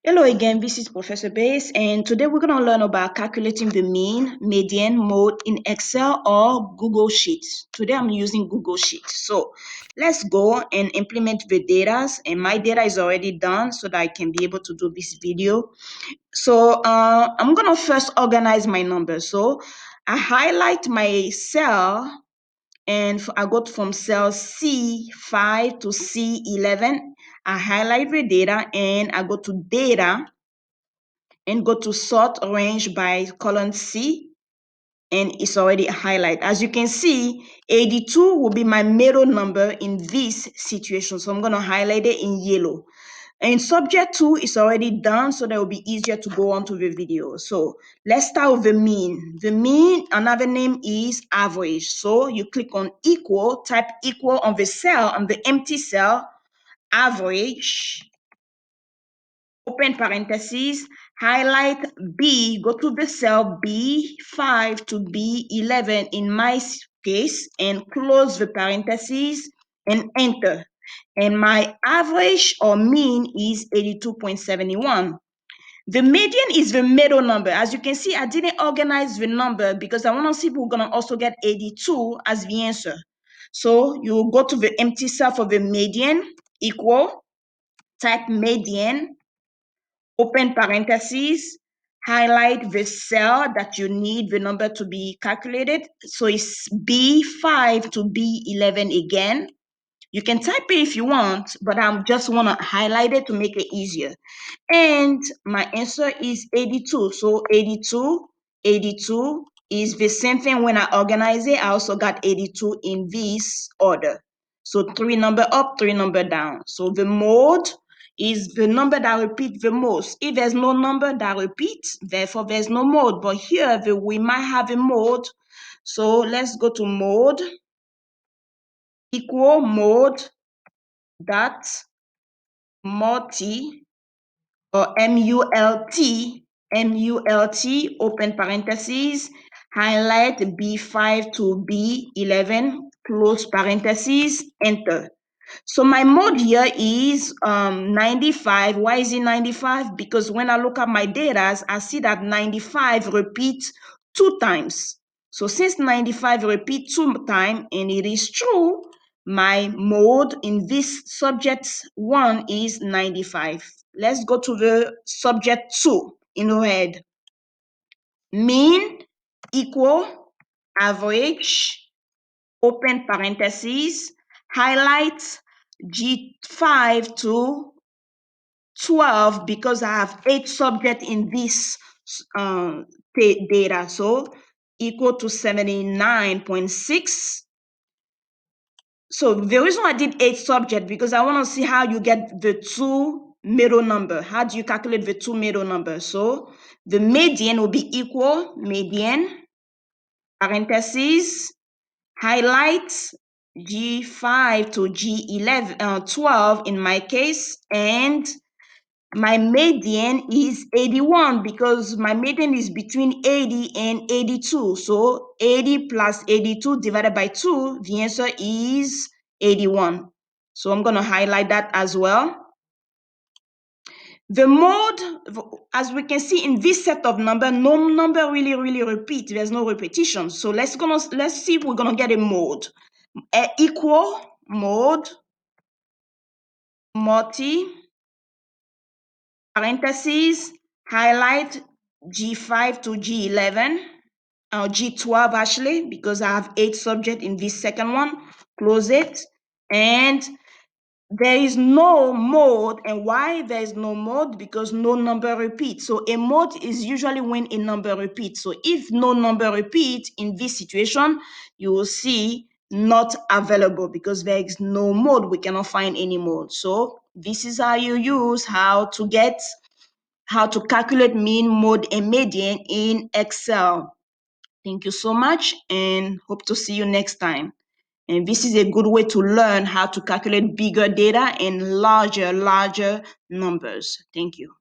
Hello again, this is Professor Bass, and today we're going to learn about calculating the mean, median, mode in Excel or Google Sheets. Today I'm using Google Sheets. So let's go and implement the data, and my data is already done so that I can be able to do this video. So I'm going to first organize my numbers. So I highlight my cell and I go from cell C5 to C11. I highlight the data and I go to data and go to sort range by column C, and it's already highlighted. As you can see, 82 will be my middle number in this situation. So I'm going to highlight it in yellow. And subject 2 is already done, so that will be easier to go on to the video. So let's start with the mean. The mean, another name is average. So you click on equal, type equal on the cell, on the empty cell, average, open parentheses, highlight B, go to the cell B5 to B11 in my case, and close the parentheses and enter. And my average or mean is 82.71. The median is the middle number. As you can see, I didn't organize the number because I want to see if we're going to also get 82 as the answer. So you go to the empty cell for the median, equal, type median, open parentheses, highlight the cell that you need the number to be calculated. So it's B5 to B11 again. You can type it if you want, but I just want to highlight it to make it easier. And my answer is 82. So 82 is the same thing when I organize it. I also got 82 in this order. So 3 number up, 3 number down. So the mode is the number that repeats the most. If there's no number that repeats, therefore there's no mode. But here we might have a mode. So let's go to mode, equal mode dot multi or MULT, open parentheses, highlight B5 to B11, close parentheses, enter. So my mode here is 95. Why is it 95? Because when I look at my data, I see that 95 repeats 2 times. So since 95 repeats 2 times, and it is true, my mode in this subject 1 is 95. Let's go to the subject 2 in red. Mean equal average, open parentheses, highlight G5 to 12 because I have 8 subjects in this data. So equal to 79.6. So the reason I did 8 subjects because I want to see how you get the 2 middle number. How do you calculate the 2 middle numbers? So the median will be equal median, parentheses, highlight G5 to G11, 12 in my case, and my median is 81 because my median is between 80 and 82. So 80 plus 82 divided by 2, the answer is 81. So I'm going to highlight that as well. The mode, as we can see in this set of number, no number really repeat. There's no repetition. So let's see if we're going to get a mode. Equal mode, multi, parentheses, highlight G5 to G11, or G12 actually, because I have 8 subjects in this second one, close it, and there is no mode. And why there is no mode? Because no number repeats. So a mode is usually when a number repeats. So if no number repeats in this situation, you will see not available because there is no mode. We cannot find any mode. So this is how you use how to calculate mean, mode, and median in Excel. Thank you so much and hope to see you next time. And this is a good way to learn how to calculate bigger data and larger numbers. Thank you.